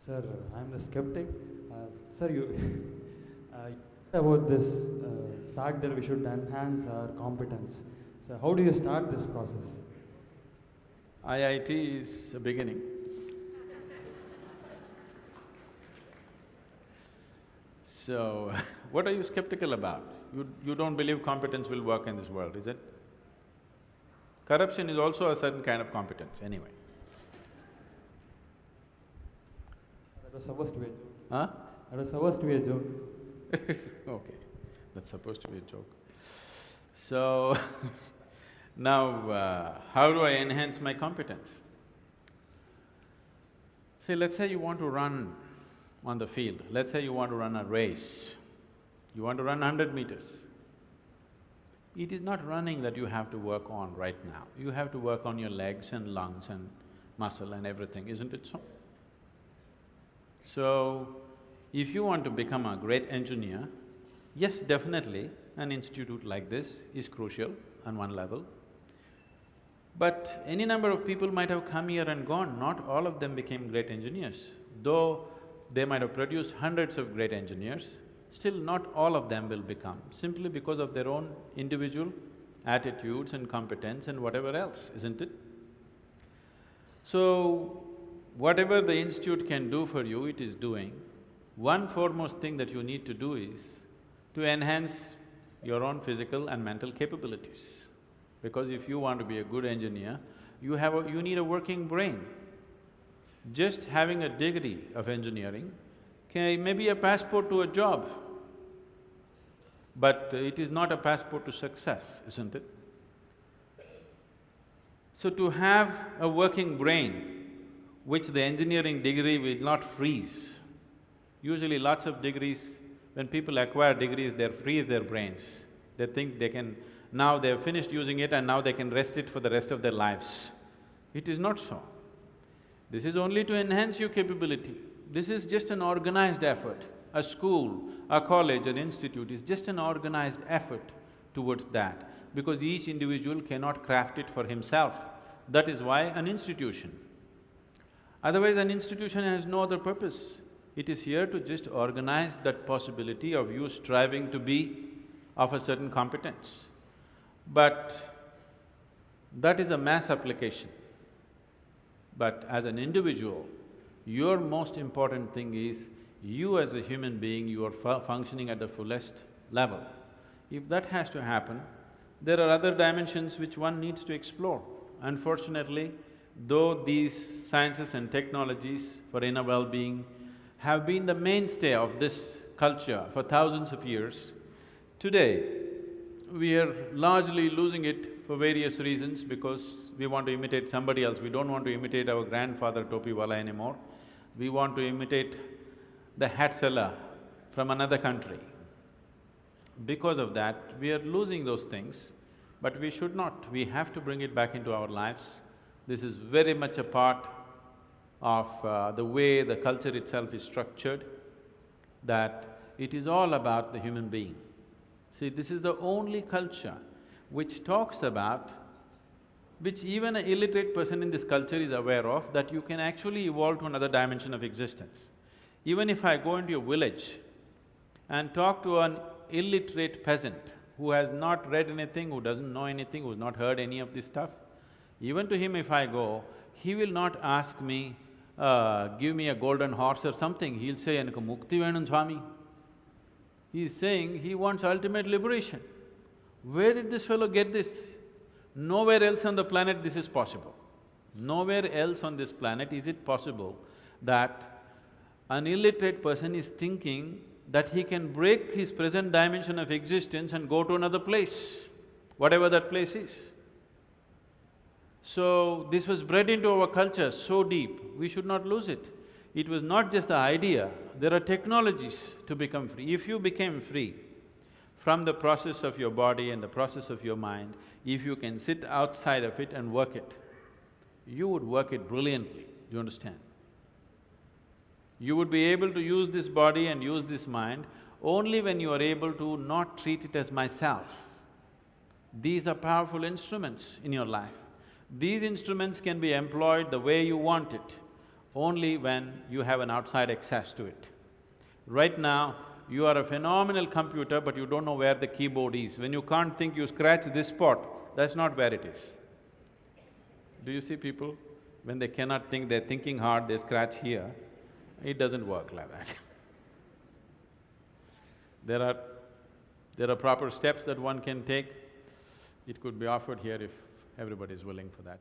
Sir, I'm the skeptic. Sir, you about this fact that we should enhance our competence. So, how do you start this process? IIT is a beginning. So, what are you skeptical about? You don't believe competence will work in this world, is it? Corruption is also a certain kind of competence, anyway. That was supposed to be a joke. Huh? That was supposed to be a joke. Okay, that's supposed to be a joke. So, now, how do I enhance my competence? See, let's say you want to run on the field, let's say you want to run a race, you want to run 100 meters. It is not running that you have to work on right now, you have to work on your legs and lungs and muscle and everything, isn't it so? So, if you want to become a great engineer, yes, definitely an institute like this is crucial on one level. But any number of people might have come here and gone, not all of them became great engineers. Though they might have produced hundreds of great engineers, still not all of them will become, simply because of their own individual attitudes and competence and whatever else, isn't it? So, whatever the institute can do for you, it is doing. One foremost thing that you need to do is to enhance your own physical and mental capabilities. Because if you want to be a good engineer, you need a working brain. Just having a degree of engineering may be a passport to a job, but it is not a passport to success, isn't it? So to have a working brain, which the engineering degree will not freeze. Usually lots of degrees, when people acquire degrees, they freeze their brains. They think they can… now they've finished using it and now they can rest it for the rest of their lives. It is not so. This is only to enhance your capability. This is just an organized effort. A school, a college, an institute is just an organized effort towards that, because each individual cannot craft it for himself. That is why an institution. Otherwise, an institution has no other purpose. It is here to just organize that possibility of you striving to be of a certain competence. But that is a mass application. But as an individual, your most important thing is you as a human being, you are functioning at the fullest level. If that has to happen, there are other dimensions which one needs to explore. Unfortunately, though these sciences and technologies for inner well-being have been the mainstay of this culture for thousands of years, today we are largely losing it for various reasons, because we want to imitate somebody else. We don't want to imitate our grandfather Topiwala anymore. We want to imitate the hat seller from another country. Because of that, we are losing those things, but we should not. We have to bring it back into our lives. This is very much a part of the way the culture itself is structured, that it is all about the human being. See, this is the only culture which talks about, which even an illiterate person in this culture is aware of, that you can actually evolve to another dimension of existence. Even if I go into a village and talk to an illiterate peasant who has not read anything, who doesn't know anything, who's not heard any of this stuff, even to him if I go, he will not ask me, give me a golden horse or something, he'll say, "Enakku mukti venum Swami." He's saying he wants ultimate liberation. Where did this fellow get this? Nowhere else on the planet this is possible. Nowhere else on this planet is it possible that an illiterate person is thinking that he can break his present dimension of existence and go to another place, whatever that place is. So, this was bred into our culture so deep, we should not lose it. It was not just the idea, there are technologies to become free. If you became free from the process of your body and the process of your mind, if you can sit outside of it and work it, you would work it brilliantly, do you understand? You would be able to use this body and use this mind only when you are able to not treat it as myself. These are powerful instruments in your life. These instruments can be employed the way you want it. only when you have an outside access to it. Right now, you are a phenomenal computer, but you don't know where the keyboard is. When you can't think, you scratch this spot, that's not where it is. Do you see people? When they cannot think, they're thinking hard, they scratch here. It doesn't work like that. There are proper steps that one can take. It could be offered here if everybody is willing for that.